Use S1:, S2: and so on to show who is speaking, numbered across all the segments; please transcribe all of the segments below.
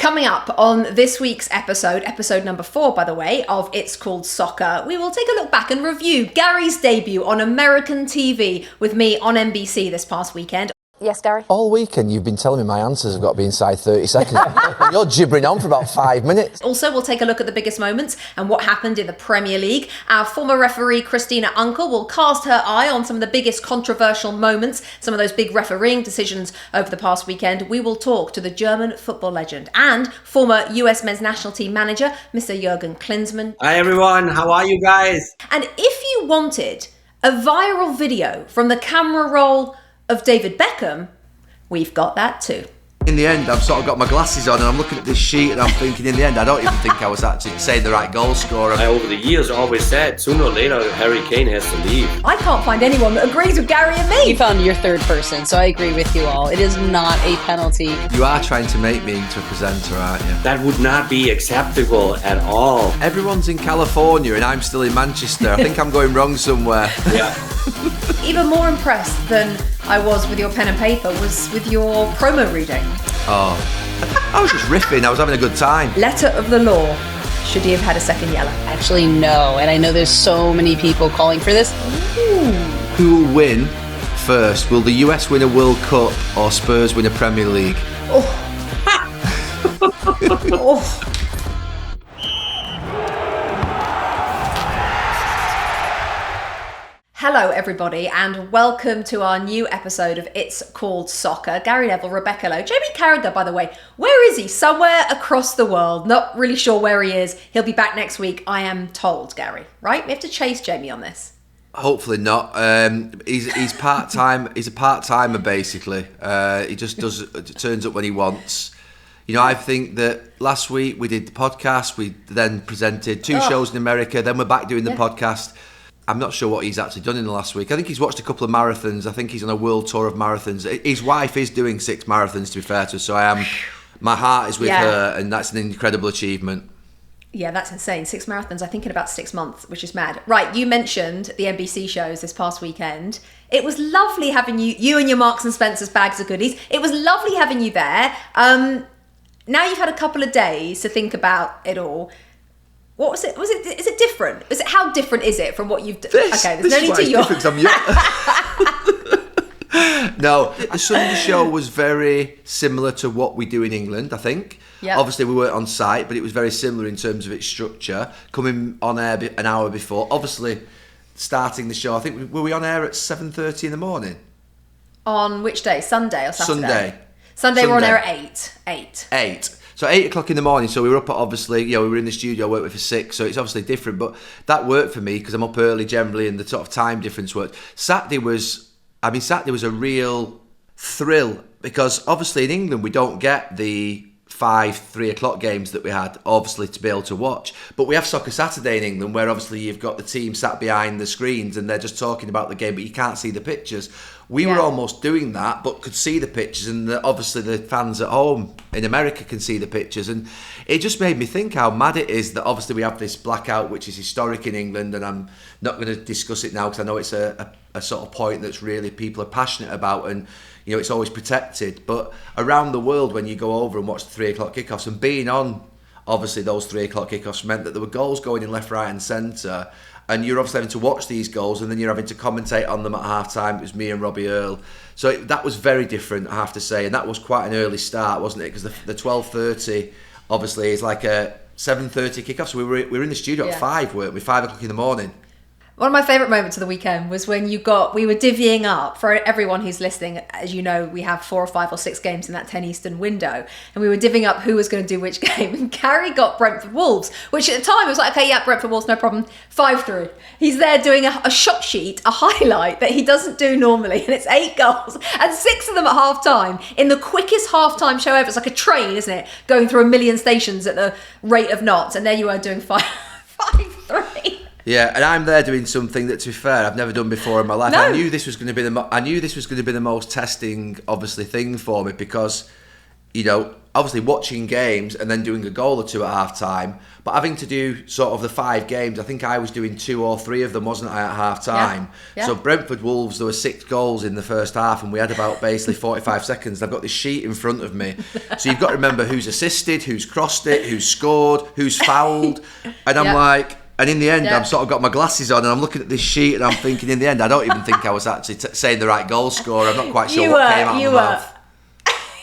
S1: Coming up on this week's episode number 4, by the way, of It's Called Soccer, we will take a look back and review Gary's debut on American TV with me on NBC this past weekend. Yes, Gary?
S2: All weekend you've been telling me my answers have got to be inside 30 seconds. You're gibbering on for about 5 minutes.
S1: Also, we'll take a look at the biggest moments and what happened in the Premier League. Our former referee, Christina Unkel, will cast her eye on some of the biggest controversial moments, some of those big refereeing decisions over the past weekend. We will talk to the German football legend and former US men's national team manager, Mr. Jurgen Klinsmann.
S3: Hi everyone, how are you guys?
S1: And if you wanted a viral video from the camera roll of David Beckham, we've got that too.
S2: In the end, I've sort of got my glasses on and I'm looking at this sheet and I'm thinking, in the end, I don't even think I was actually saying the right goal scorer.
S3: I, over the years, always said, sooner or later, Harry Kane has to leave.
S1: I can't find anyone that agrees with Gary and me.
S4: You found your third person, so I agree with you all. It is not a penalty.
S2: You are trying to make me into a presenter, aren't you?
S3: That would not be acceptable at all.
S2: Everyone's in California and I'm still in Manchester. I think I'm going wrong somewhere.
S3: Yeah.
S1: Even more impressed than I was with your pen and paper was with your promo reading.
S2: Oh, I was just riffing. I was having a good time.
S1: Letter of the law. Should he have had a second yellow?
S4: Actually, no. And I know there's so many people calling for this.
S1: Ooh.
S2: Who will win first? Will the US win a World Cup or Spurs win a Premier League?
S1: Oh. Oh. Hello everybody and welcome to our new episode of It's Called Soccer. Gary Neville, Rebecca Lowe. Jamie Carragher, by the way, where is he? Somewhere across the world. Not really sure where he is. He'll be back next week, I am told, Gary. Right? We have to chase Jamie on this.
S2: Hopefully not. He's part-time. He's a part-timer basically. He just turns up when he wants. You know, I think that last week we did the podcast. We then presented 2 shows in America. Then we're back doing the podcast. I'm not sure what he's actually done in the last week. I think he's watched a couple of marathons. I think he's on a world tour of marathons. His wife is doing 6 marathons, to be fair to her, so my heart is with her, and that's an incredible achievement.
S1: Yeah, that's insane. 6 marathons, I think, in about 6 months, which is mad. Right, you mentioned the NBC shows this past weekend. It was lovely having you and your Marks and Spencer's bags of goodies. It was lovely having you there. Now you've had a couple of days to think about it all. What was it? Is it different? How different is it from what you've done? Okay, there's no need to yawn.
S2: No, the Sunday show was very similar to what we do in England, I think. Yep. Obviously, we weren't on site, but it was very similar in terms of its structure. Coming on air an hour before, obviously starting the show. I think were we on air at 7:30 in the morning?
S1: On which day? Sunday or Saturday? Sunday. We're on air at 8.
S2: 8. So 8 o'clock in the morning, so we were up at, obviously, we were in the studio, I worked with for 6, so it's obviously different, but that worked for me because I'm up early generally and the sort of time difference worked. Saturday was a real thrill because obviously in England we don't get the 3 o'clock games that we had, obviously, to be able to watch. But we have Soccer Saturday in England where obviously you've got the team sat behind the screens and they're just talking about the game, but you can't see the pictures. We were almost doing that, but could see the pictures, and obviously the fans at home in America can see the pictures. And it just made me think how mad it is that obviously we have this blackout, which is historic in England, and I'm not going to discuss it now because I know it's a sort of point that's really people are passionate about, and it's always protected. But around the world, when you go over and watch the 3 o'clock kickoffs, and being on obviously those 3 o'clock kickoffs meant that there were goals going in left, right and centre. And you're obviously having to watch these goals and then you're having to commentate on them at half-time. It was me and Robbie Earle. So that was very different, I have to say. And that was quite an early start, wasn't it? Because the 12:30, obviously, is like a 7:30 kickoff. So we were in the studio at 5, weren't we? 5 o'clock in the morning.
S1: One of my favourite moments of the weekend was when we were divvying up, for everyone who's listening, as you know, we have 4 or 5 or 6 games in that 10 Eastern window, and we were divvying up who was going to do which game, and Gary got Brentford Wolves, which at the time was like, okay, yeah, Brentford Wolves, no problem, 5-3. He's there doing a shot sheet, a highlight that he doesn't do normally, and it's 8 goals, and 6 of them at half-time, in the quickest half-time show ever. It's like a train, isn't it, going through 1 million stations at the rate of knots, and there you are doing 5-3.
S2: Yeah, and I'm there doing something that, to be fair, I've never done before in my life.
S1: No.
S2: I knew this was going to be the most testing, obviously, thing for me because, obviously watching games and then doing a goal or two at half time, but having to do sort of the 5 games, I think I was doing 2 or 3 of them, wasn't I, at half time?
S1: Yeah.
S2: So Brentford Wolves, there were 6 goals in the first half and we had about basically 45 seconds. I've got this sheet in front of me. So you've got to remember who's assisted, who's crossed it, who's scored, who's fouled. And I'm like... And in the end, I've sort of got my glasses on and I'm looking at this sheet and I'm thinking, in the end, I don't even think I was actually saying the right goal scorer. I'm not quite sure what came out of my mouth.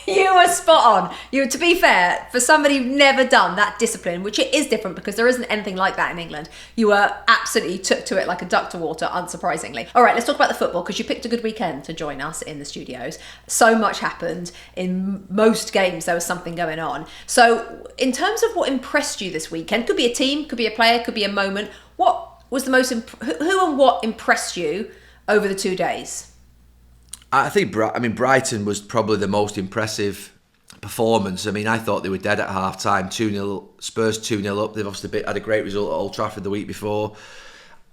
S1: You were spot on. To be fair, for somebody who's never done that discipline, which it is different because there isn't anything like that in England, you were absolutely took to it like a duck to water, unsurprisingly. All right, let's talk about the football because you picked a good weekend to join us in the studios. So much happened. In most games, there was something going on. So in terms of what impressed you this weekend, could be a team, could be a player, could be a moment. What was the most, who and what impressed you over the 2 days?
S2: I think Brighton was probably the most impressive performance. I mean, I thought they were dead at half time. 2-0, Spurs 2-0 up. They've obviously had a great result at Old Trafford the week before.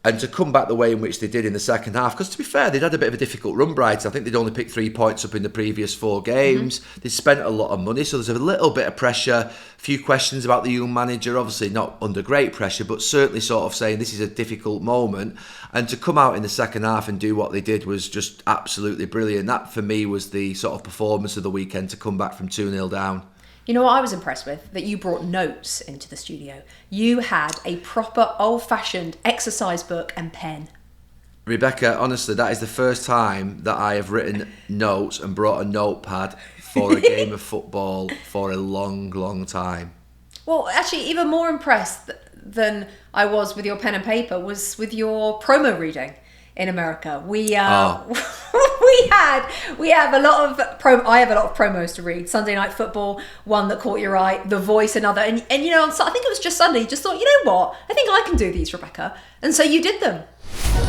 S2: And to come back the way in which they did in the second half, because to be fair, they'd had a bit of a difficult run, Brighton. I think they'd only picked 3 points up in the previous 4 games. They'd spent a lot of money, so there's a little bit of pressure. A few questions about the young manager, obviously not under great pressure, but certainly sort of saying this is a difficult moment. And to come out in the second half and do what they did was just absolutely brilliant. That, for me, was the sort of performance of the weekend, to come back from 2-0 down.
S1: You know what I was impressed with? That you brought notes into the studio. You had a proper old-fashioned exercise book and pen.
S2: Rebecca, honestly, that is the first time that I have written notes and brought a notepad for a game of football for a long, long time. Well,
S1: actually, even more impressed than I was with your pen and paper was with your promo reading in America. We have a lot of I have a lot of promos to read. Sunday Night Football, one that caught your eye, The Voice, another, and I think it was just Sunday. You just thought, you know what? I think I can do these, Rebecca, and so you did them.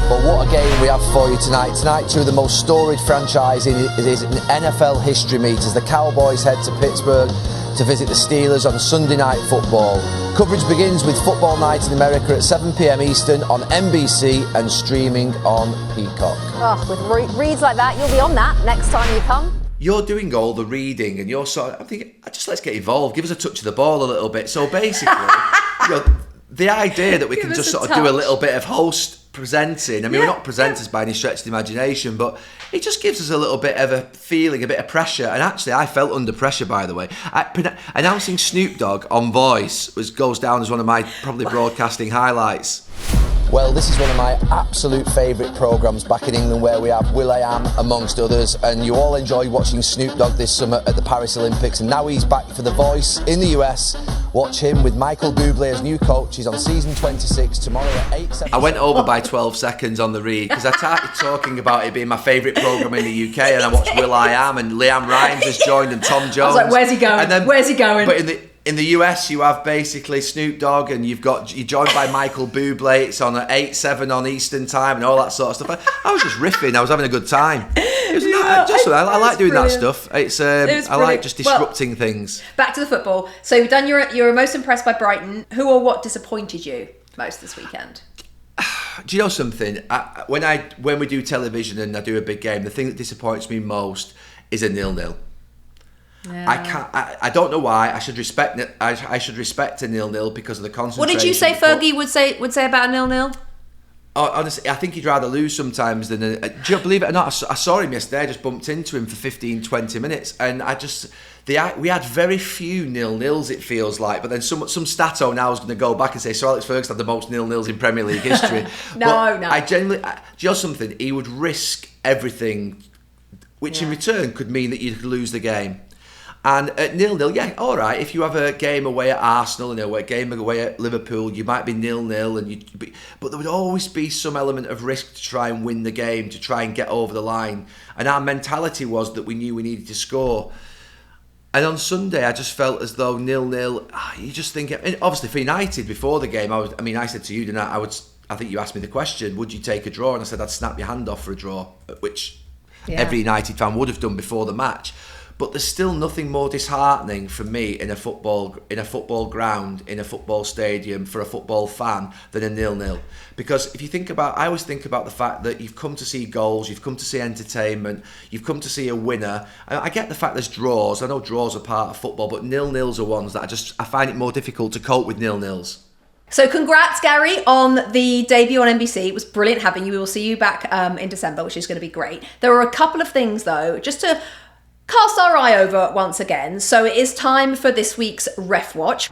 S2: But what a game we have for you tonight. Tonight, 2 of the most storied franchises in NFL history meet as the Cowboys head to Pittsburgh to visit the Steelers on Sunday Night Football. Coverage begins with Football Night in America at 7 p.m. Eastern on NBC and streaming on Peacock.
S5: Oh, with reads like that, you'll be on that next time you come.
S2: You're doing all the reading and you're sort of, I'm thinking, just let's get involved. Give us a touch of the ball a little bit. So basically, the idea that we can just sort of do a little bit of host presenting. I mean, we're not presenters by any stretch of the imagination, but it just gives us a little bit of a feeling, a bit of pressure. And actually, I felt under pressure, by the way. Announcing Snoop Dogg on Voice goes down as one of my probably broadcasting highlights. Well, this is one of my absolute favourite programmes back in England, where we have will.i.am amongst others, and you all enjoyed watching Snoop Dogg this summer at the Paris Olympics, and now he's back for The Voice in the US. Watch him with Michael Bublé as new coach. He's on season 26 tomorrow at 8:00. I went over by 12 seconds on the read because I started talking about it being my favourite programme in the UK, and I watched will.i.am and Liam Rhymes has joined and Tom Jones.
S1: I was like, where's he going? Where's he going?
S2: But in the US, you have basically Snoop Dogg, and you're joined by Michael Bublé. It's on at 8/7 on Eastern Time, and all that sort of stuff. I was just riffing. I was having a good time. I like doing that stuff. I like just disrupting things.
S1: Back to the football. So you've done. You were most impressed by Brighton. Who or what disappointed you most this weekend?
S2: Do you know something? When we do television and I do a big game, the thing that disappoints me most is a 0-0. Yeah. I don't know why. I should respect it. I should respect a 0-0 because of the concentration.
S1: What did you say Fergie would say about a 0-0?
S2: Oh, honestly, I think he'd rather lose sometimes than... do you believe it or not? I saw him yesterday. I just bumped into him for 15-20 minutes, and we had very few 0-0s, it feels like. But then some stato now is going to go back and say, so Alex Ferguson had the most 0-0s in Premier League history.
S1: No.
S2: I genuinely... do you know something? He would risk everything, which in return could mean that you could lose the game. And at 0-0, all right, if you have a game away at Arsenal, a game away at Liverpool, you might be 0-0, but there would always be some element of risk to try and win the game, to try and get over the line. And our mentality was that we knew we needed to score. And on Sunday, I just felt as though 0-0, you just think... And obviously for United, before the game, I said to you, didn't I? I think you asked me the question, would you take a draw? And I said I'd snap your hand off for a draw, which every United fan would have done before the match. But there's still nothing more disheartening for me in a football ground, in a football stadium, for a football fan than a 0-0. Because if you think about, I always think about the fact that you've come to see goals, you've come to see entertainment, you've come to see a winner. I get the fact there's draws. I know draws are part of football, but 0-0s are ones that I find it more difficult to cope with 0-0s.
S1: So congrats, Gary, on the debut on NBC. It was brilliant having you. We will see you back in December, which is going to be great. There are a couple of things, though, just to cast our eye over once again. So it is time for this week's Ref Watch.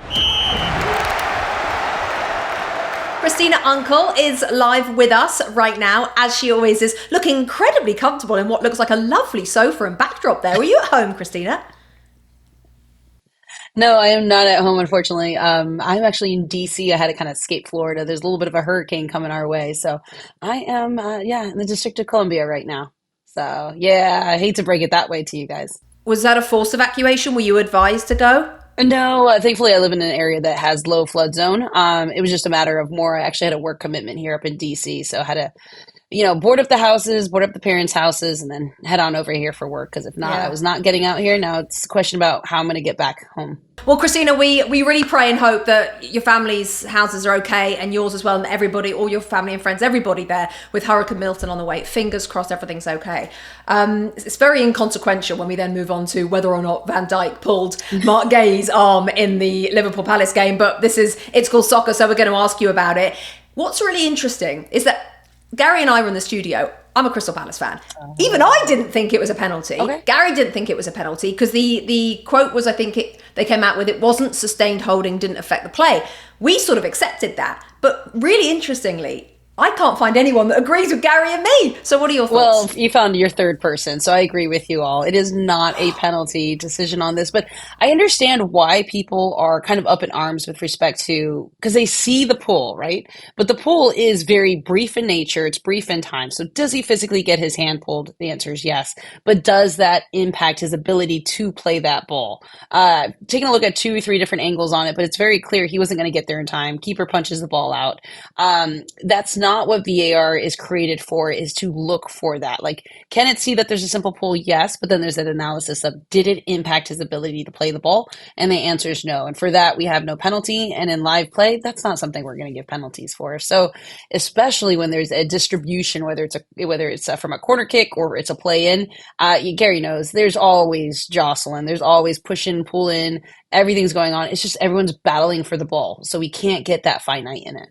S1: Christina Uncle is live with us right now, as she always is, looking incredibly comfortable in what looks like a lovely sofa and backdrop there. Were you at home, Christina?
S4: No, I am not at home, unfortunately. I'm actually in DC. I had to kind of escape Florida. There's a little bit of a hurricane coming our way. So I am, in the District of Columbia right now. So, yeah, I hate to break it that way to you guys.
S1: Was that a forced evacuation? Were you advised to go?
S4: No, thankfully I live in an area that has low flood zone. It was just a matter of more. I actually had a work commitment here up in DC. So I had to, board up the houses, board up the parents' houses, and then head on over here for work. Because if not, I was not getting out here. Now it's a question about how I'm going to get back home.
S1: Well, Christina, we really pray and hope that your family's houses are okay and yours as well, and everybody, all your family and friends, everybody there with Hurricane Milton on the way. Fingers crossed everything's okay. It's very inconsequential when we then move on to whether or not Van Dijk pulled Mark Gay's arm in the Liverpool Palace game, but it's called soccer, so we're going to ask you about it. What's really interesting is that Gary and I were in the studio. I'm a Crystal Palace fan. Even I didn't think it was a penalty.
S4: Okay.
S1: Gary didn't think it was a penalty because the quote was, I think they came out with, it wasn't sustained holding, didn't affect the play. We sort of accepted that. But really interestingly, I can't find anyone that agrees with Gary and me. So what are your thoughts?
S4: Well, you found your third person, so I agree with you all. It is not a penalty decision on this, but I understand why people are kind of up in arms with respect to, because they see the pull, right? But the pull is very brief in nature. It's brief in time. So does he physically get his hand pulled? The answer is yes. But does that impact his ability to play that ball? Taking a look at 2 or 3 different angles on it, but it's very clear he wasn't going to get there in time. Keeper punches the ball out. That's not what VAR is created for, is to look for that. Like, can it see that there's a simple pull? Yes, but then there's that analysis of, did it impact his ability to play the ball? And the answer is no. And for that, we have no penalty. And in live play, that's not something we're going to give penalties for. So especially when there's a distribution, whether it's from a corner kick or it's a play in, Gary knows there's always jostling. There's always push in, pull in. Everything's going on. It's just everyone's battling for the ball. So we can't get that finite in it.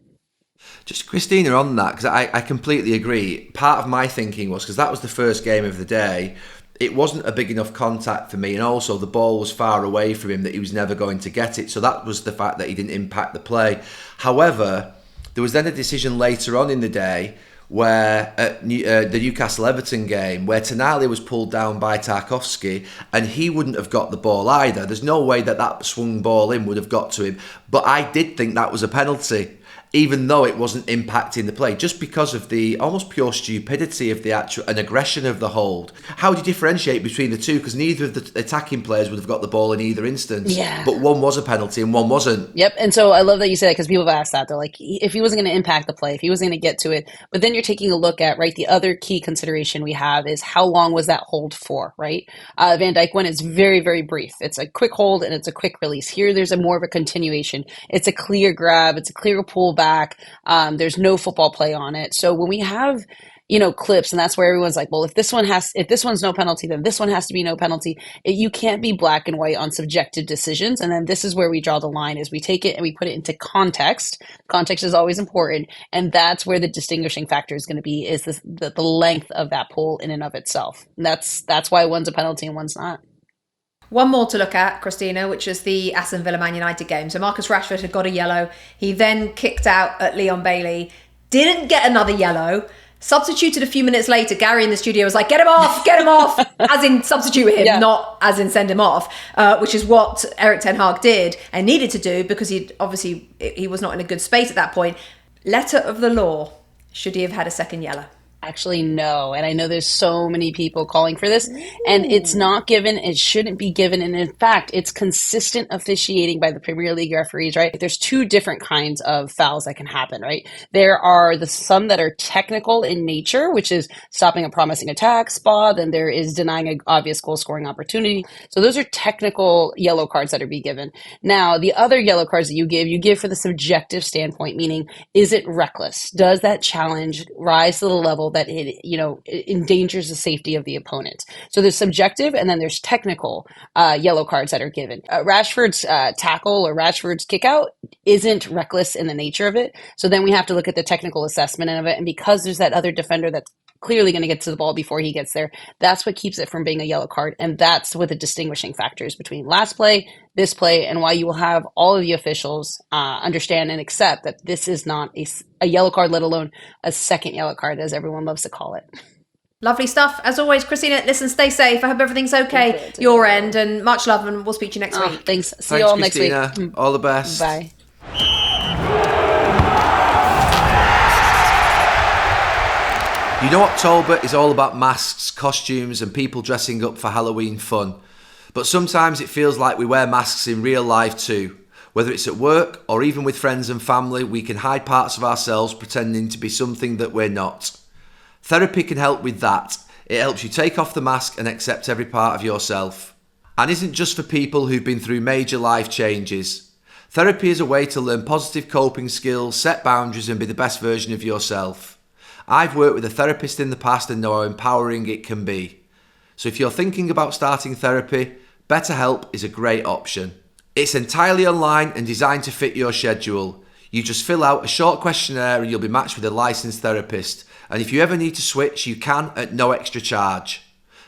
S2: Just Christina on that, because I completely agree. Part of my thinking was, because that was the first game of the day, it wasn't a big enough contact for me, and also the ball was far away from him that he was never going to get it. So that was the fact that he didn't impact the play. However, there was then a decision later on in the day where the Newcastle-Everton game, where Tonali was pulled down by Tarkowski and he wouldn't have got the ball either. There's no way that swung ball in would have got to him. But I did think that was a penalty, even though it wasn't impacting the play, just because of the almost pure stupidity of the actual and aggression of the hold. How do you differentiate between the two? Because neither of the attacking players would have got the ball in either instance.
S4: Yeah.
S2: But one was a penalty and one wasn't.
S4: Yep. And so I love that you said that, because people have asked that. They're like, if he wasn't going to impact the play, if he wasn't going to get to it. But then you're taking a look at, right, the other key consideration we have is how long was that hold for, right? Van Dijk one is very, very brief. It's a quick hold and it's a quick release. Here, there's more of a continuation. It's a clear grab. It's a clear pull back. There's no football play on it. So when we have, clips, and that's where everyone's like, well, if this one's no penalty, then this one has to be no penalty. You can't be black and white on subjective decisions. And then this is where we draw the line, is we take it and we put it into context. Context is always important. And that's where the distinguishing factor is going to be, is the length of that pull in and of itself. And that's why one's a penalty and one's not.
S1: One more to look at, Christina, which is the Aston Villa Man United game. So Marcus Rashford had got a yellow. He then kicked out at Leon Bailey. Didn't get another yellow. Substituted a few minutes later. Gary in the studio was like, get him off, as in substitute him, not as in send him off, which is what Erik ten Hag did and needed to do, because he was not in a good space at that point. Letter of the law, should he have had a second yellow?
S4: Actually, no. And I know there's so many people calling for this, and it's not given. It shouldn't be given. And in fact, it's consistent officiating by the Premier League referees, right? There's two different kinds of fouls that can happen, right? There are some that are technical in nature, which is stopping a promising attack spot, and there is denying an obvious goal scoring opportunity. So those are technical yellow cards that are being given. Now, the other yellow cards that you give for the subjective standpoint, meaning, is it reckless? Does that challenge rise to the level that it endangers the safety of the opponent? So there's subjective, and then there's technical yellow cards that are given. Rashford's tackle or Rashford's kick out isn't reckless in the nature of it. So then we have to look at the technical assessment of it. And because there's that other defender that's clearly going to get to the ball before he gets there, that's what keeps it from being a yellow card. And that's what the distinguishing factors between last play, this play, and why you will have all of the officials understand and accept that this is not a yellow card, let alone a second yellow card, as everyone loves to call it.
S1: Lovely stuff. As always, Christina, listen, stay safe. I hope everything's okay your end, and much love, and we'll speak to you next week.
S4: Thanks. See you all
S2: Christina.
S4: next week.
S2: All the best.
S4: Bye.
S2: You know, October is all about masks, costumes, and people dressing up for Halloween fun. But sometimes it feels like we wear masks in real life too. Whether it's at work or even with friends and family, we can hide parts of ourselves pretending to be something that we're not. Therapy can help with that. It helps you take off the mask and accept every part of yourself. And isn't just for people who've been through major life changes. Therapy is a way to learn positive coping skills, set boundaries, and be the best version of yourself. I've worked with a therapist in the past and know how empowering it can be. So if you're thinking about starting therapy, BetterHelp is a great option. It's entirely online and designed to fit your schedule. You just fill out a short questionnaire and you'll be matched with a licensed therapist. And if you ever need to switch, you can at no extra charge.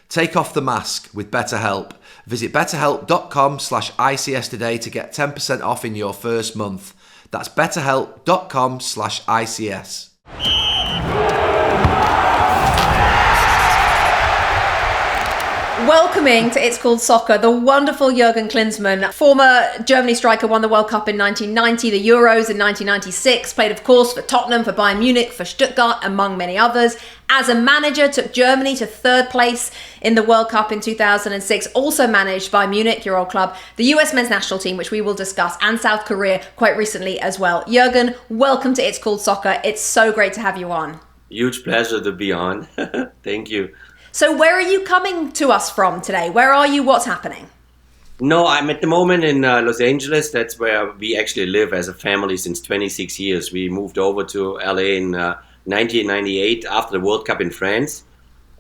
S2: Take off the mask with BetterHelp. Visit betterhelp.com/ICS today to get 10% off in your first month. That's betterhelp.com/ICS.
S1: Welcoming to It's Called Soccer, the wonderful Jurgen Klinsmann, former Germany striker, won the World Cup in 1990, the Euros in 1996, played of course for Tottenham, for Bayern Munich, for Stuttgart, among many others. As a manager, took Germany to third place in the World Cup in 2006, also managed by Munich, your old club, the US men's national team, which we will discuss, and South Korea quite recently as well. Jurgen, welcome to It's Called Soccer. It's so great to have you on.
S3: Huge pleasure to be on. Thank you.
S1: So where are you coming to us from today? Where are you? What's happening?
S3: No, I'm at the moment in Los Angeles. That's where we actually live as a family since 26 years. We moved over to LA in 1998 after the World Cup in France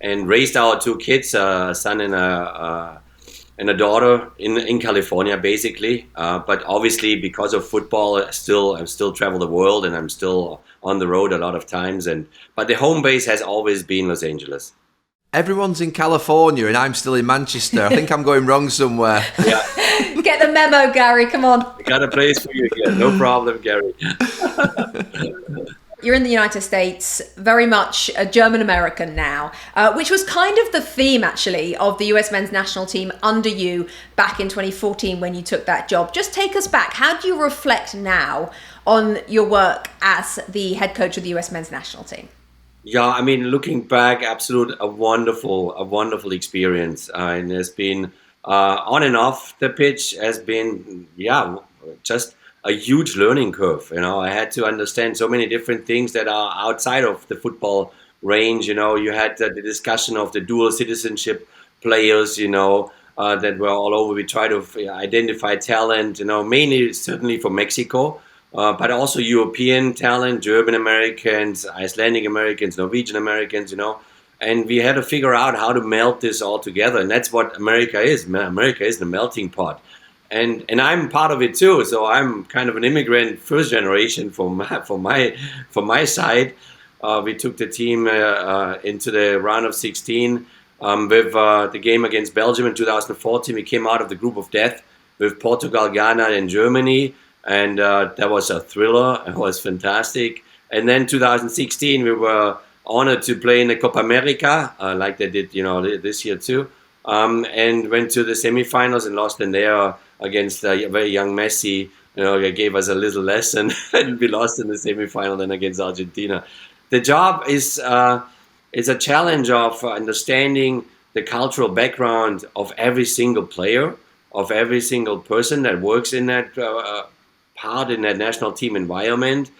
S3: and raised our two kids, a son and a daughter in California, basically. But obviously, because of football, I still travel the world and I'm still on the road a lot of times. But the home base has always been Los Angeles.
S2: Everyone's in California and I'm still in Manchester. I think I'm going wrong somewhere.
S3: Yeah.
S1: Get the memo, Gary. Come on.
S3: Got a place for you here. No problem, Gary.
S1: You're in the United States, very much a German American now, which was kind of the theme, actually, of the US men's national team under you back in 2014 when you took that job. Just take us back. How do you reflect now on your work as the head coach of the US men's national team?
S3: Yeah, I mean, looking back, a wonderful experience. And it's been on and off the pitch has been, just a huge learning curve. You know, I had to understand so many different things that are outside of the football range. You know, you had the discussion of the dual citizenship players, that were all over. We try to identify talent, mainly certainly for Mexico. But also European talent, German Americans, Icelandic Americans, Norwegian Americans, and we had to figure out how to melt this all together. And that's what America is. America is the melting pot. And I'm part of it too. So I'm kind of an immigrant, first generation from my side. We took the team into the round of 16 with the game against Belgium in 2014. We came out of the group of death with Portugal, Ghana, and Germany. And that was a thriller. It was fantastic. And then 2016, we were honored to play in the Copa America, like they did, this year too. And went to the semifinals and lost in there against a very young Messi. They gave us a little lesson, and we lost in the semifinal then against Argentina. The job is it's a challenge of understanding the cultural background of every single player, of every single person that works in that part in that national team environment.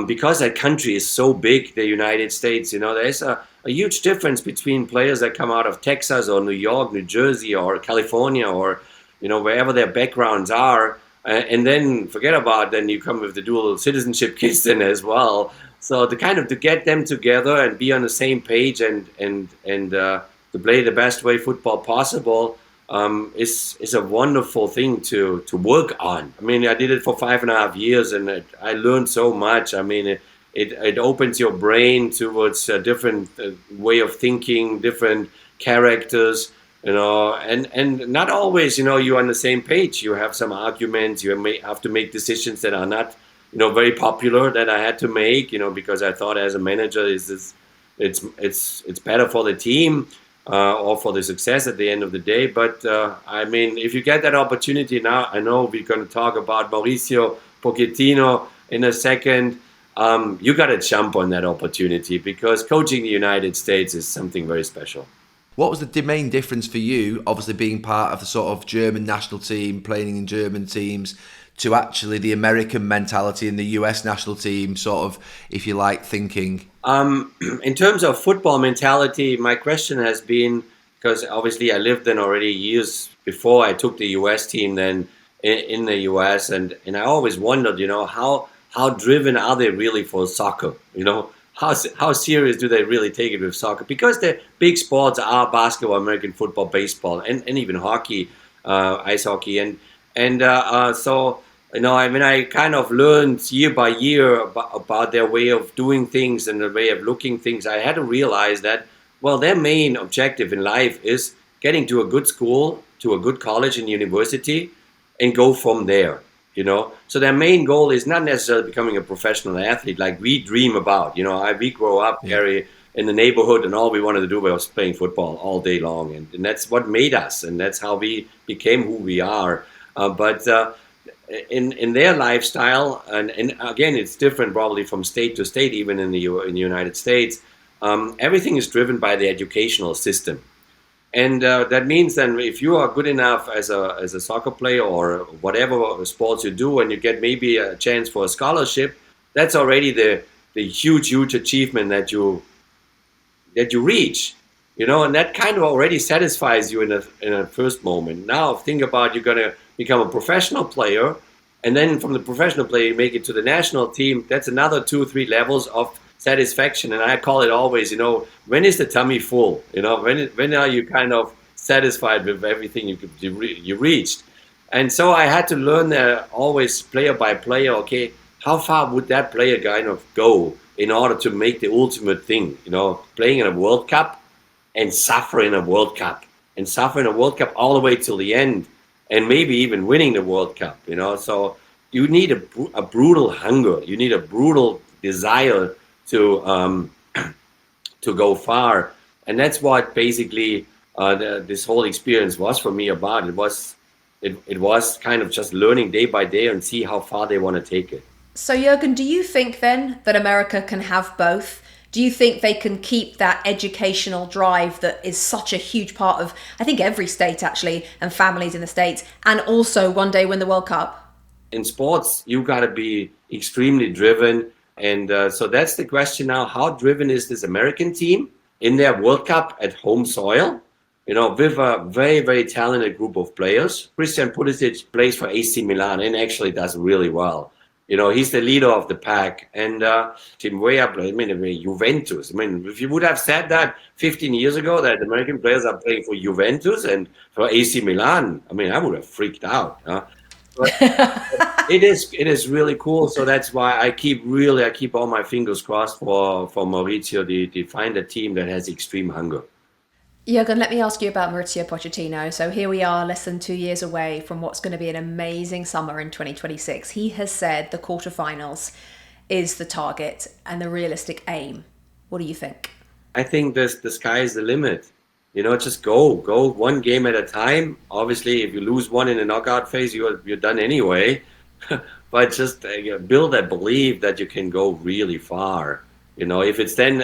S3: Because that country is so big, the United States, there's a huge difference between players that come out of Texas or New York, New Jersey, or California, or wherever their backgrounds are. And then forget about, then you come with the dual citizenship kids then as well. So to get them together and be on the same page and to play the best way football possible is a wonderful thing to work on. I mean, I did it for 5.5 years, and I learned so much. I mean, it opens your brain towards a different way of thinking, different characters, and not always, you're on the same page. You have some arguments. You may have to make decisions that are not, very popular that I had to make, because I thought as a manager it's better for the team. Or for the success at the end of the day. But I mean, if you get that opportunity now, I know we're going to talk about Mauricio Pochettino in a second. You got to jump on that opportunity, because coaching the United States is something very special.
S2: What was the main difference for you, obviously being part of the sort of German national team, playing in German teams, to actually the American mentality in the US national team, sort of, if you like, thinking?
S3: In terms of football mentality, my question has been, because obviously I lived in already years before I took the US team then in the US, and I always wondered, how driven are they really for soccer? How serious do they really take it with soccer? Because the big sports are basketball, American football, baseball, and even hockey, ice hockey, so I kind of learned year by year about their way of doing things and the way of looking things. I had to realize that, well, their main objective in life is getting to a good school, to a good college and university, and go from there. So their main goal is not necessarily becoming a professional athlete like we dream about. We grow up, Harry, in the neighborhood, and all we wanted to do was playing football all day long, and that's what made us, and that's how we became who we are. But in their lifestyle, and again, it's different probably from state to state, even in the United States. Everything is driven by the educational system. And that means then if you are good enough as a soccer player or whatever sports you do, and you get maybe a chance for a scholarship, that's already the huge achievement that you reach, and that kind of already satisfies you in a first moment. Now think about, you're going to become a professional player, and then from the professional player you make it to the national team. That's another 2-3 levels of satisfaction, and I call it always, when is the tummy full? When are you kind of satisfied with everything you reached? And so I had to learn always player by player. Okay, how far would that player kind of go in order to make the ultimate thing? Playing in a World Cup and suffering a World Cup all the way till the end, and maybe even winning the World Cup. So you need a brutal hunger. You need a brutal desire to go far, and that's what basically this whole experience was for me about. It was kind of just learning day by day and see how far they want to take it.
S1: So Jurgen, do you think then that America can have both? Do you think they can keep that educational drive that is such a huge part of, I think, every state actually, and families in the States, and also one day win the World Cup?
S3: In sports, you got to be extremely driven. And so that's the question now. How driven is this American team in their World Cup at home soil? With a very, very talented group of players. Christian Pulisic plays for AC Milan and actually does really well. He's the leader of the pack. And Tim Weah plays, Juventus. If you would have said that 15 years ago, that American players are playing for Juventus and for AC Milan, I would have freaked out. But it is really cool. So that's why I keep all my fingers crossed for Mauricio to find a team that has extreme hunger.
S1: Jurgen, let me ask you about Mauricio Pochettino. So here we are, less than 2 years away from what's going to be an amazing summer in 2026. He has said the quarterfinals is the target and the realistic aim. What do you think?
S3: I think the sky is the limit. Just go one game at a time. Obviously, if you lose one in the knockout phase, you're done anyway. But just build that belief that you can go really far. If it's then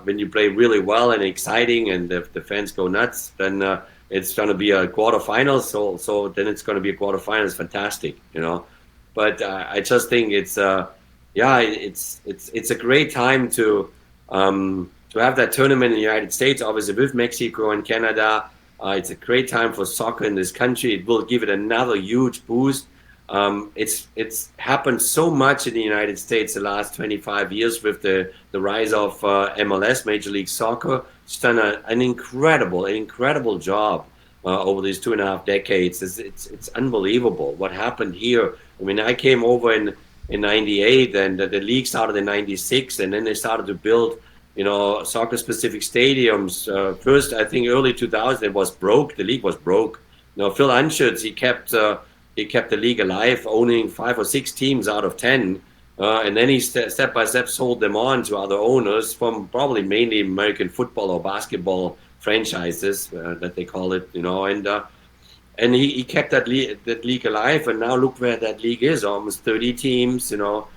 S3: when you play really well and exciting and the fans go nuts, then it's going to be a quarterfinals. So then it's going to be a quarterfinals. Fantastic, But I just think it's a great time to have that tournament in the United States, obviously with Mexico and Canada. It's a great time for soccer in this country. It will give it another huge boost. It's happened so much in the United States the last 25 years with the rise of MLS, Major League Soccer. It's done an incredible job over these 2.5 decades. It's unbelievable what happened here. I mean, I came over in 98, and the league started in 96, and then they started to build soccer-specific stadiums. First, I think early 2000, it was broke. The league was broke. Phil Anschutz, he kept the league alive, owning 5 or 6 teams out of 10. And then he step by step sold them on to other owners from probably mainly American football or basketball franchises, that they call it, and he kept that league alive. And now look where that league is, almost 30 teams.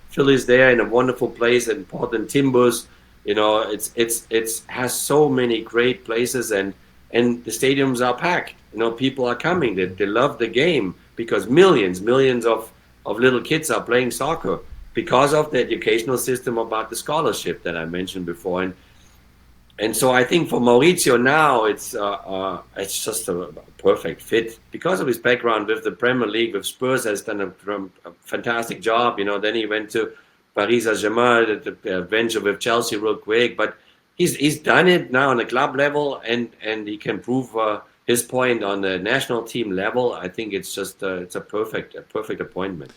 S3: Phil is there in a wonderful place in Portland Timbers. It's has so many great places, and the stadiums are packed. People are coming. They love the game because millions of little kids are playing soccer because of the educational system, about the scholarship that I mentioned before. And so I think for Mauricio now, it's just a perfect fit because of his background with the Premier League, with Spurs, has done a fantastic job. Then he went to Paris Saint-Germain, the venture with Chelsea real quick, but he's done it now on the club level, and he can prove his point on the national team level. I think it's just it's a perfect appointment.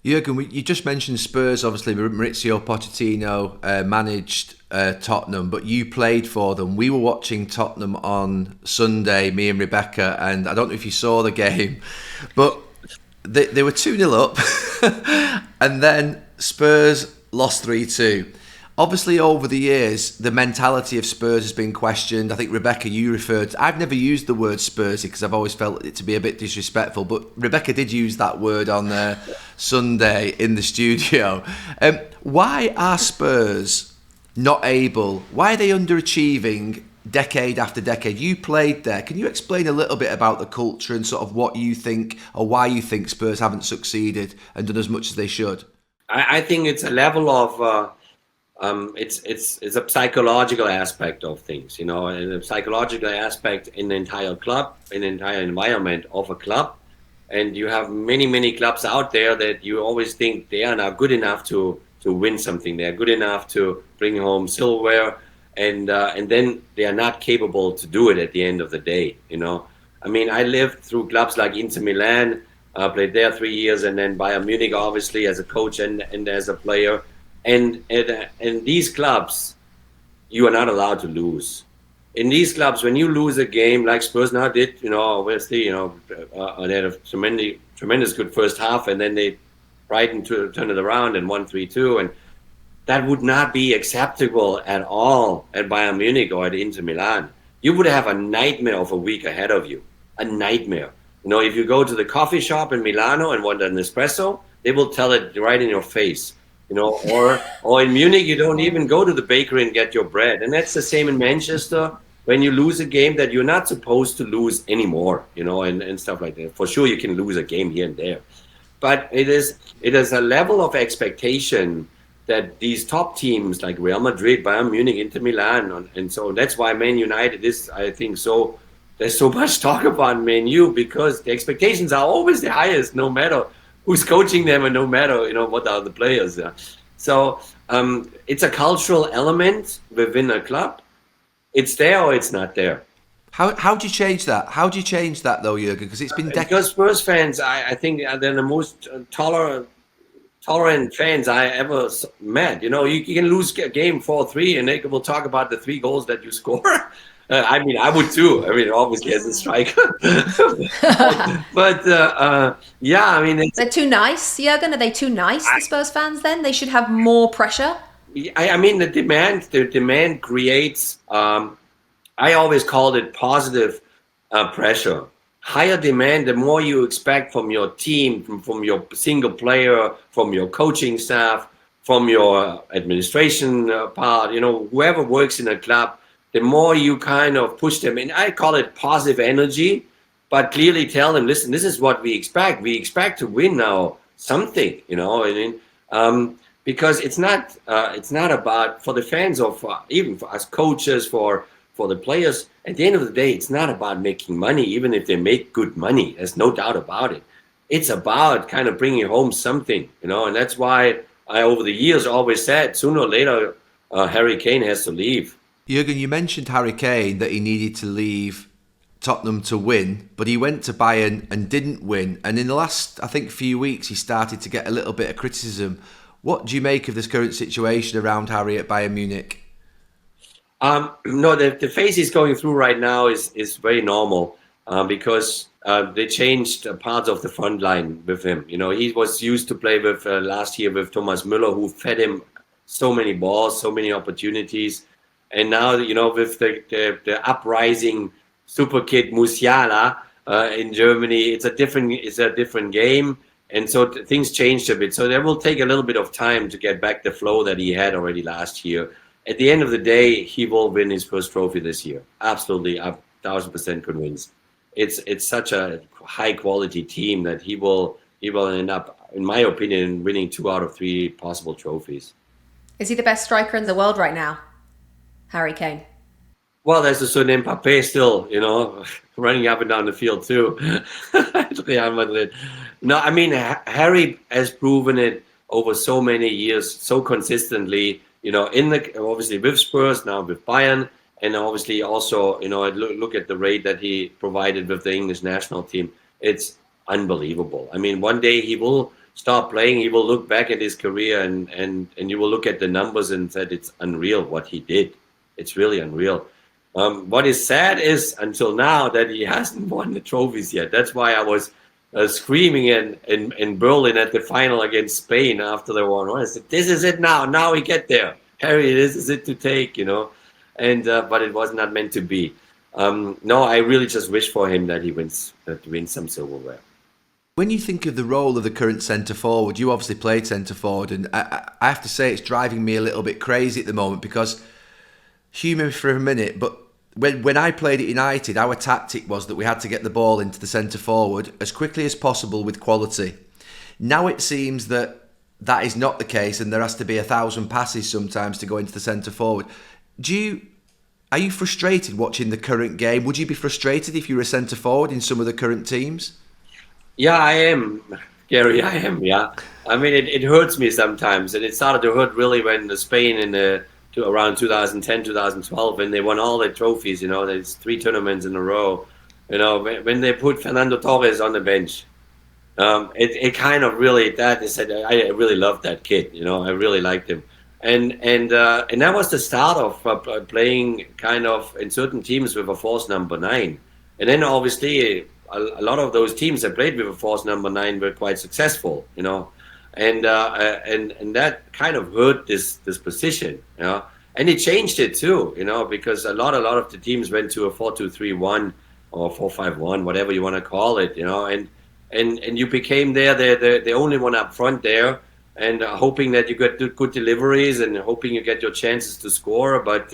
S2: Jürgen, you just mentioned Spurs. Obviously, Mauricio Pochettino managed Tottenham, but you played for them. We were watching Tottenham on Sunday, me and Rebecca, and I don't know if you saw the game, but they were 2-0 up, and then Spurs lost 3-2. Obviously, over the years, the mentality of Spurs has been questioned. I think, Rebecca, you referred to... I've never used the word Spursy because I've always felt it to be a bit disrespectful, but Rebecca did use that word on Sunday in the studio. Why are Spurs not able... Why are they underachieving decade after decade? You played there. Can you explain a little bit about the culture and sort of what you think, or why you think Spurs haven't succeeded and done as much as they should?
S3: I think it's a level of... it's a psychological aspect of things, and a psychological aspect in the entire club, in the entire environment of a club. And you have many clubs out there that you always think they are not good enough to win something. They are good enough to bring home silverware, and then they are not capable to do it at the end of the day. I mean, I lived through clubs like Inter Milan, played there 3 years, and then Bayern Munich, obviously, as a coach and as a player. And these clubs, you are not allowed to lose. In these clubs, when you lose a game like Spurs now did, obviously, they had a tremendous good first half, and then they tried to turn it around and won 3-2, and that would not be acceptable at all at Bayern Munich or at Inter Milan. You would have a nightmare of a week ahead of you, a nightmare. If you go to the coffee shop in Milano and want an espresso, they will tell it right in your face. Or in Munich, you don't even go to the bakery and get your bread. And that's the same in Manchester when you lose a game that you're not supposed to lose anymore, and stuff like that. For sure, you can lose a game here and there. But it is a level of expectation that these top teams like Real Madrid, Bayern Munich, Inter Milan, and so that's why Man United is, I think, so there's so much talk about Man U, because the expectations are always the highest, no matter who's coaching them and no matter what are the players. So it's a cultural element within a club. It's there or it's not there.
S2: How do you change that? How do you change that though, Jürgen? Because it's been decades.
S3: Because Spurs fans, I think they're the most tolerant fans I ever met. You can lose a game 4-3 and they will talk about the 3 goals that you score. I mean, I would too. I mean, obviously as a striker. but I mean...
S1: They're too nice, Jürgen? Are they too nice, the Spurs fans, then? They should have more pressure?
S3: I mean, the demand creates... I always called it positive pressure. Higher demand, the more you expect from your team, from your single player, from your coaching staff, from your administration part, whoever works in a club, the more you kind of push them in. I call it positive energy, but clearly tell them, listen, this is what we expect. We expect to win now something, because it's not about, for the fans or even for us coaches, for the players. At the end of the day, it's not about making money, even if they make good money. There's no doubt about it. It's about kind of bringing home something, and that's why I, over the years, always said sooner or later, Harry Kane has to leave.
S2: Jürgen, you mentioned Harry Kane, that he needed to leave Tottenham to win, but he went to Bayern and didn't win. And in the last, I think, few weeks, he started to get a little bit of criticism. What do you make of this current situation around Harry at Bayern Munich?
S3: No, the phase he's going through right now is very normal because they changed parts of the front line with him. He was used to play with last year with Thomas Müller, who fed him so many balls, so many opportunities. And now, with the uprising super kid Musiala in Germany, it's a different game. And so things changed a bit. So that will take a little bit of time to get back the flow that he had already last year. At the end of the day, he will win his first trophy this year. Absolutely, I'm 1000% convinced. It's such a high quality team that he will end up, in my opinion, winning 2 out of 3 possible trophies.
S1: Is he the best striker in the world right now, Harry Kane?
S3: Well, there's a certain Mbappe still, running up and down the field too. Real Madrid. No, I mean, Harry has proven it over so many years, so consistently, obviously with Spurs, now with Bayern, and obviously also, look at the rate that he provided with the English national team. It's unbelievable. I mean, one day he will stop playing, he will look back at his career and you will look at the numbers and said it's unreal what he did. It's really unreal. What is sad is until now that he hasn't won the trophies yet. That's why I was screaming in Berlin at the final against Spain after they won. I said, this is it now. Now we get there. Harry, this is it to take, And but it was not meant to be. No, I really just wish for him that he wins some silverware.
S2: When you think of the role of the current centre forward, you obviously played centre forward, and I have to say it's driving me a little bit crazy at the moment because, humour me for a minute, but when I played at United, our tactic was that we had to get the ball into the centre forward as quickly as possible with quality. Now it seems that is not the case, and there has to be 1,000 passes sometimes to go into the centre forward. Are you frustrated watching the current game? Would you be frustrated if you were a centre forward in some of the current teams?
S3: Yeah, I am, Gary. I am. Yeah, I mean, it hurts me sometimes, and it started to hurt really when Spain around 2010, 2012, when they won all their trophies. There's 3 tournaments in a row. When they put Fernando Torres on the bench, it kind of really I really loved that kid. I really liked him, and that was the start of playing kind of in certain teams with a false number 9, and then obviously a lot of those teams that played with a false number 9 were quite successful. And that kind of hurt this position, and it changed it too, because a lot of the teams went to a 4-2-3-1 or 4-5-1, whatever you want to call it, and you became the only one up front there, and hoping that you get good deliveries and hoping you get your chances to score, but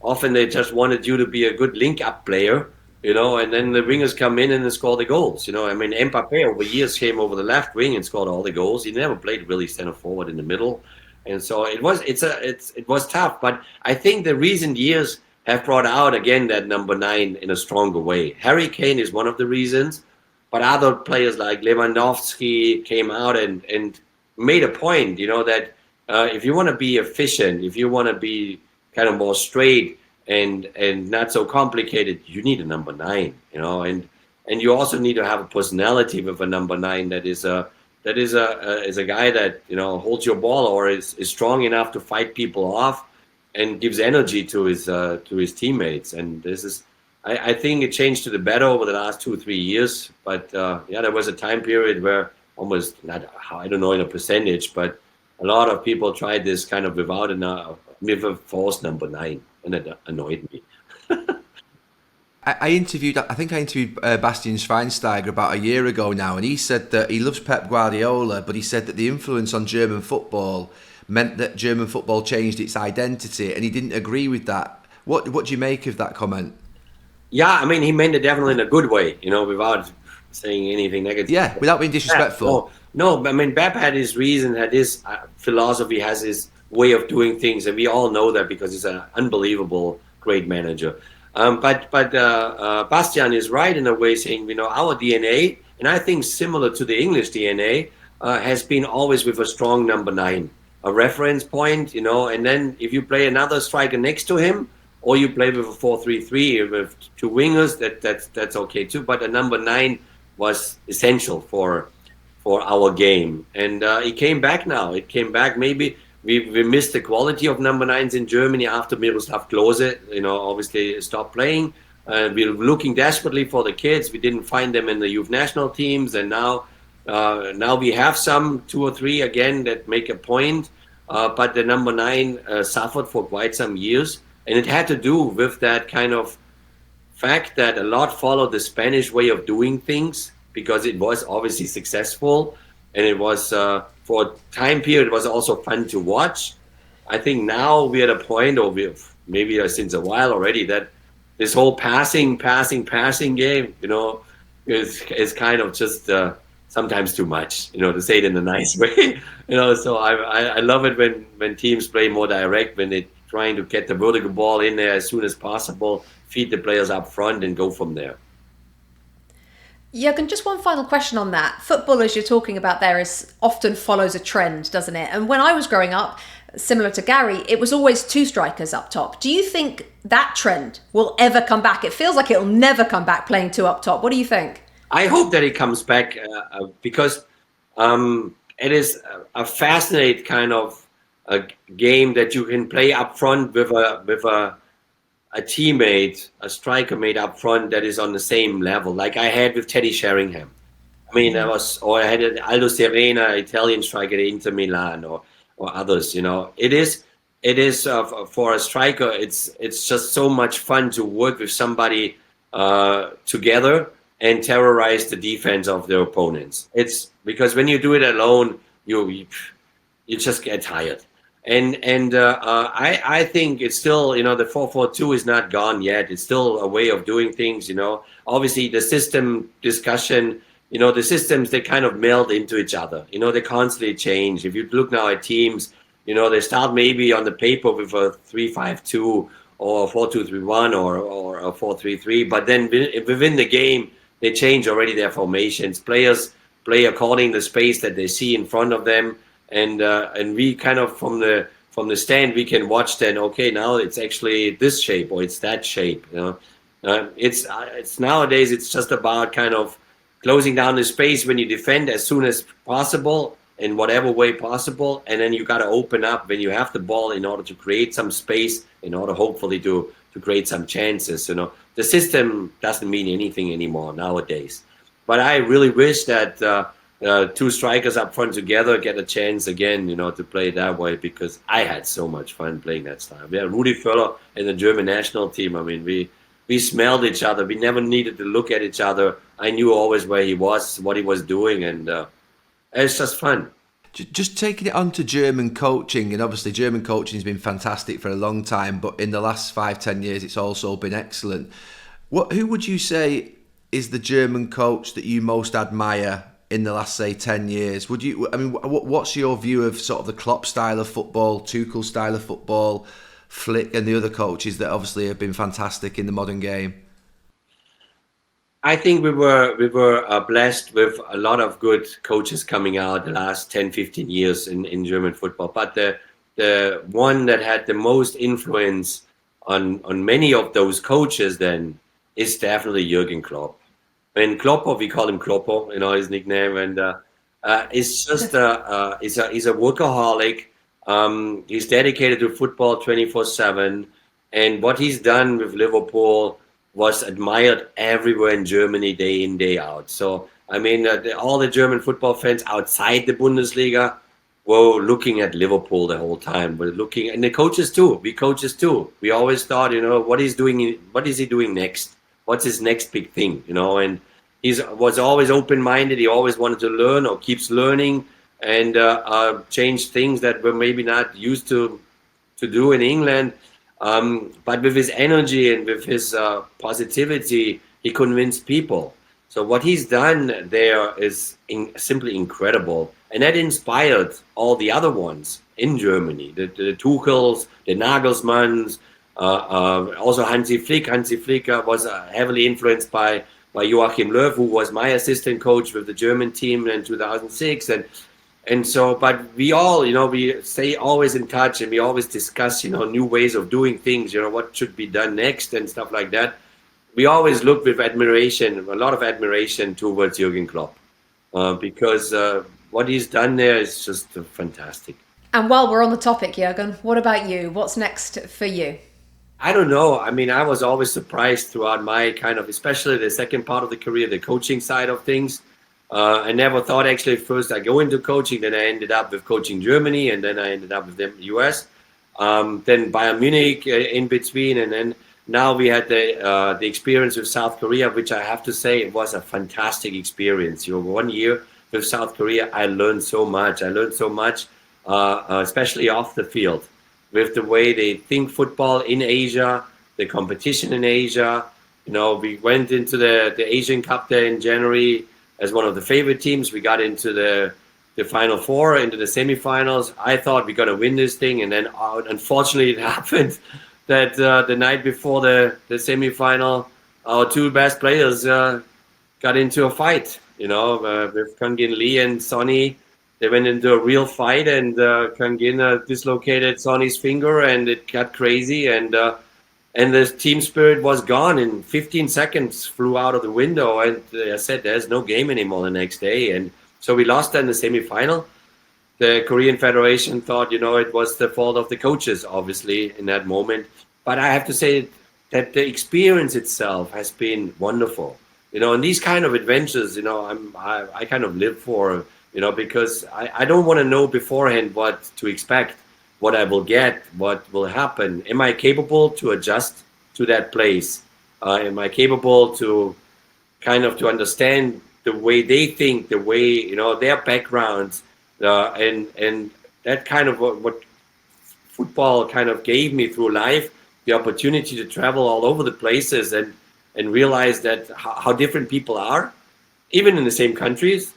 S3: often they just wanted you to be a good link-up player. And then the wingers come in and they score the goals. I mean, Mbappe over years came over the left wing and scored all the goals. He never played really center forward in the middle, and so it was tough. But I think the recent years have brought out again that number 9 in a stronger way. Harry Kane is one of the reasons, but other players like Lewandowski came out and made a point. That if you want to be efficient, if you want to be kind of more straight and not so complicated, you need a number 9, and you also need to have a personality with a number 9 that is a guy that holds your ball or is strong enough to fight people off and gives energy to his teammates. And this is, I think it changed to the better over the last 2-3 years. But there was a time period where almost not, I don't know in a percentage, but a lot of people tried this kind of with a false number 9. And it annoyed me.
S2: I interviewed Bastian Schweinsteiger about a year ago now, and he said that he loves Pep Guardiola, but he said that the influence on German football meant that German football changed its identity, and he didn't agree with that. What do you make of that comment?
S3: Yeah, I mean, he meant it definitely in a good way, without saying anything negative.
S2: Yeah, without being disrespectful.
S3: No, I mean, Pep had his reason, had his philosophy, has his way of doing things, and we all know that because he's an unbelievable great manager. But Bastian is right in a way, saying, our DNA, and I think similar to the English DNA, has been always with a strong number 9, a reference point, and then if you play another striker next to him, or you play with a 4-3-3 with 2 wingers, that's okay too. But a number 9 was essential for our game, and it came back now. It came back. Maybe we missed the quality of number 9s in Germany after Miroslav Klose, obviously stopped playing. We were looking desperately for the kids. We didn't find them in the youth national teams, and now we have some 2 or 3 again that make a point. But the number 9 suffered for quite some years. And it had to do with that kind of fact that a lot followed the Spanish way of doing things because it was obviously successful. And it was, for a time period, it was also fun to watch. I think now we're at a point, or maybe since a while already, that this whole passing game, is kind of just sometimes too much, to say it in a nice way. So I love it when teams play more direct, when they trying to get the vertical ball in there as soon as possible, feed the players up front and go from there.
S1: Jürgen, just one final question on that. Football, as you're talking about there, is often follows a trend, doesn't it? And when I was growing up, similar to Gary, it was always 2 strikers up top. Do you think that trend will ever come back? It feels like it'll never come back, playing 2 up top. What do you think?
S3: I hope that it comes back because it is a fascinating kind of a game that you can play up front with a teammate, a striker mate up front that is on the same level, like I had with Teddy Sheringham. I mean, I had Aldo Serena, Italian striker at Inter Milan, or others. It is for a striker. It's just so much fun to work with somebody together and terrorize the defense of their opponents. It's because when you do it alone, you just get tired. And I think it's still, the 4-4-2 is not gone yet. It's still a way of doing things, Obviously, the system discussion, the systems, they kind of meld into each other. They constantly change. If you look now at teams, they start maybe on the paper with a 3-5-2 or a 4-2-3-1 or a 4-3-3. But then within the game, they change already their formations. Players play according to the space that they see in front of them. And we kind of from the stand we can watch then. Okay, now it's actually this shape or it's that shape. It's nowadays it's just about kind of closing down the space when you defend as soon as possible in whatever way possible, and then you got to open up when you have the ball in order to create some space, in order hopefully to create some chances. The system doesn't mean anything anymore nowadays. But I really wish that. 2 strikers up front together get a chance again, to play that way, because I had so much fun playing that style. We had Rudi Völler in the German national team. I mean, we smelled each other. We never needed to look at each other. I knew always where he was, what he was doing, and it's just fun.
S2: Just taking it on to German coaching, and obviously German coaching has been fantastic for a long time, but in the last 5-10 years it's also been excellent. Who would you say is the German coach that you most admire in the last, say, 10 years? What's your view of sort of the Klopp style of football, Tuchel style of football, Flick and the other coaches that obviously have been fantastic in the modern game?
S3: I think we were blessed with a lot of good coaches coming out the last 10, 15 years in German football. But the one that had the most influence on many of those coaches then is definitely Jurgen Klopp. And Kloppo, we call him Kloppo, his nickname, and it's just he's a workaholic. He's dedicated to football 24/7, and what he's done with Liverpool was admired everywhere in Germany, day in, day out. So I mean, all the German football fans outside the Bundesliga were looking at Liverpool the whole time. We're looking, and the coaches too. We coaches too. We always thought, what is he doing next? What's his next big thing, and he was always open-minded. He always wanted to learn or keeps learning. and change things that we're maybe not used to do in England. But with his energy and with his positivity, he convinced people. So what he's done there is simply incredible. And that inspired all the other ones in Germany, the Tuchels, the Nagelsmanns, also Hansi Flick. Hansi Flick was heavily influenced by Joachim Löw, who was my assistant coach with the German team in 2006. And so, but we all, we stay always in touch, and we always discuss, new ways of doing things, what should be done next and stuff like that. We always look with admiration, a lot of admiration towards Jurgen Klopp, because what he's done there is just fantastic.
S1: And while we're on the topic, Jurgen, what about you? What's next for you?
S3: I don't know. I mean, I was always surprised throughout my especially the second part of the career, the coaching side of things. I never thought actually first I go into coaching, then I ended up with coaching Germany, and then I ended up with the US. Then Bayern Munich in between, and then now we had the experience with South Korea, which I have to say it was a fantastic experience. 1 year with South Korea, I learned so much. Especially off the field, with the way they think football in Asia, the competition in Asia. We went into the Asian Cup there in January as one of the favorite teams. We got into the Final Four, into the semifinals. I thought we were going to win this thing, and then unfortunately it happened that the night before the semifinal, our two best players got into a fight, with Kangin Lee and Sonny. They went into a real fight, and Kangin dislocated Sonny's finger, and it got crazy, and the team spirit was gone in 15 seconds, flew out of the window, and I said there's no game anymore the next day. And so we lost in the semifinal. The Korean Federation thought, it was the fault of the coaches, obviously, in that moment. But I have to say that the experience itself has been wonderful. And these kind of adventures, I kind of live for, because I don't want to know beforehand what to expect, what I will get, what will happen. Am I capable to adjust to that place? Am I capable to to understand the way they think, the way, their backgrounds, and that kind of what football kind of gave me through life, the opportunity to travel all over the places and realize that how different people are, even in the same countries.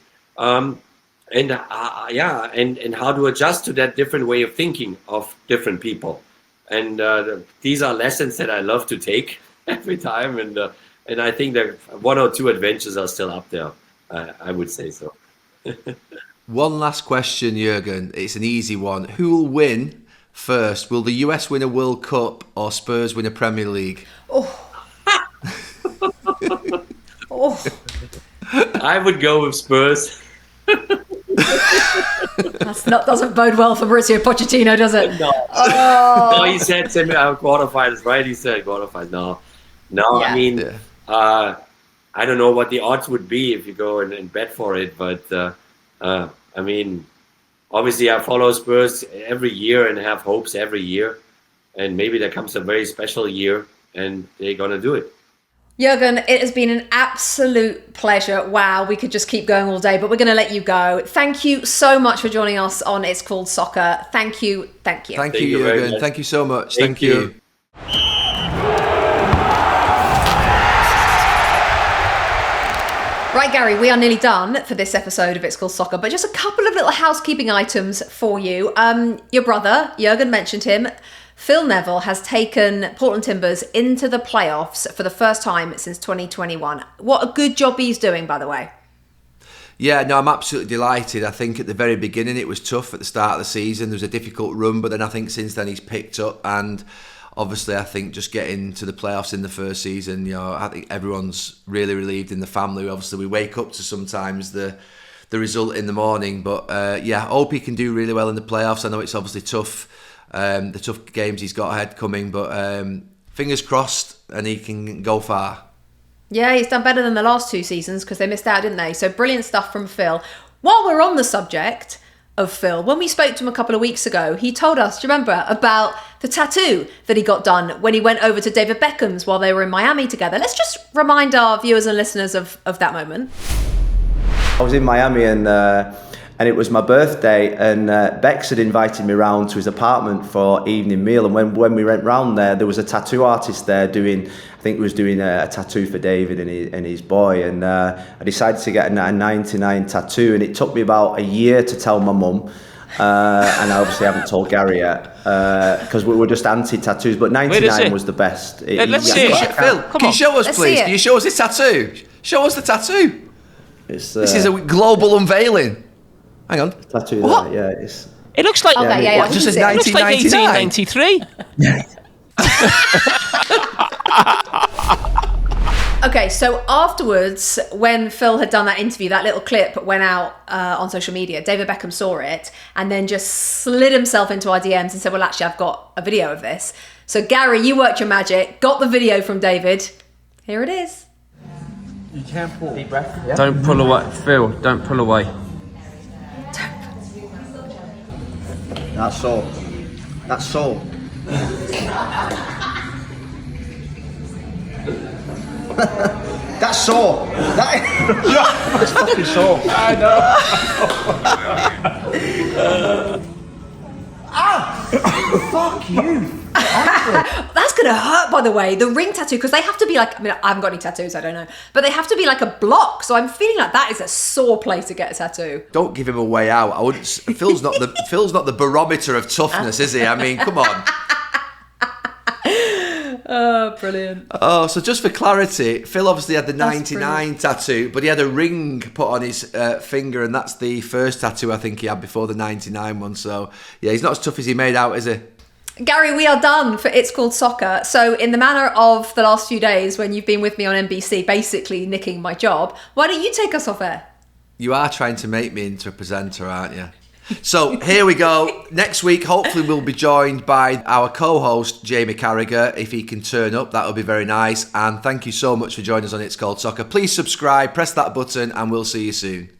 S3: And how to adjust to that different way of thinking of different people. And these are lessons that I love to take every time. And I think that one or two adventures are still up there. I would say so.
S2: One last question, Jurgen. It's an easy one. Who will win first? Will the US win a World Cup or Spurs win a Premier League?
S3: I would go with Spurs.
S1: Doesn't bode well for Mauricio Pochettino, does it?
S3: No. Oh. No, he said quarterfinals, right? He said quarterfinals. No. Yeah. I mean, I don't know what the odds would be if you go and bet for it, but I mean, obviously I follow Spurs every year and have hopes every year, and maybe there comes a very special year and they're gonna do it.
S1: Jurgen, it has been an absolute pleasure. Wow, we could just keep going all day, but we're going to let you go. Thank you so much for joining us on It's Called Soccer. Thank you.
S2: Thank you, Jurgen. Thank you so much. Thank you.
S1: Right, Gary, we are nearly done for this episode of It's Called Soccer, but just a couple of little housekeeping items for you. Your brother, Jurgen mentioned him, Phil Neville, has taken Portland Timbers into the playoffs for the first time since 2021. What a good job he's doing, by the way.
S2: Yeah, no, I'm absolutely delighted. I think at the very beginning it was tough at the start of the season. There was a difficult run, but then I think since then he's picked up, and obviously I think just getting to the playoffs in the first season, I think everyone's really relieved in the family. Obviously we wake up to sometimes the result in the morning, but I hope he can do really well in the playoffs. I know it's obviously tough. The tough games he's got ahead coming, but fingers crossed and he can go far.
S1: Yeah, he's done better than the last two seasons because they missed out, didn't they? So brilliant stuff from Phil. While we're on the subject of Phil, when we spoke to him a couple of weeks ago, he told us, do you remember, about the tattoo that he got done when he went over to David Beckham's while they were in Miami together. Let's just remind our viewers and listeners of that moment.
S6: I was in Miami and And it was my birthday, and Bex had invited me round to his apartment for evening meal. And when we went round there was a tattoo artist there doing a tattoo for David and his boy. And I decided to get a 99 tattoo, and it took me about a year to tell my mum. And I obviously haven't told Gary yet because we were just anti-tattoos. But 99 was the best.
S7: Let's see it.
S2: Phil, can you show us, please? Can you show us this tattoo? Show us the tattoo. This is a global unveiling. Hang on.
S6: Tattoo
S2: what?
S6: There, yeah.
S7: It looks like
S2: What, just says
S7: it looks like
S2: 1993.
S7: 1893.
S1: Okay, so afterwards, when Phil had done that interview, that little clip went out on social media. David Beckham saw it and then just slid himself into our DMs and said, well, actually, I've got a video of this. So Gary, you worked your magic, got the video from David. Here it is.
S8: You can't pull. Deep breath. Yeah.
S9: Don't pull away. Phil, don't pull away.
S6: That's all. That's all. That's sore. That's fucking sore.
S8: I know.
S6: Fuck you.
S1: That's going to hurt, by the way, the ring tattoo, because they have to be like, I mean, I haven't got any tattoos, I don't know, but they have to be like a block. So I'm feeling like that is a sore place to get a tattoo.
S2: Don't give him a way out. I wouldn't. Phil's not the barometer of toughness, is he? I mean, come on.
S1: Oh, brilliant.
S2: Oh, so just for clarity, Phil obviously had the 99 tattoo, but he had a ring put on his finger, and that's the first tattoo I think he had before the 99 one. So, yeah, he's not as tough as he made out, is he?
S1: Gary, we are done for It's Called Soccer. So in the manner of the last few days when you've been with me on NBC, basically nicking my job, why don't you take us off air?
S2: You are trying to make me into a presenter, aren't you? So here we go. Next week, hopefully we'll be joined by our co-host, Jamie Carragher. If he can turn up, that would be very nice. And thank you so much for joining us on It's Called Soccer. Please subscribe, press that button, and we'll see you soon.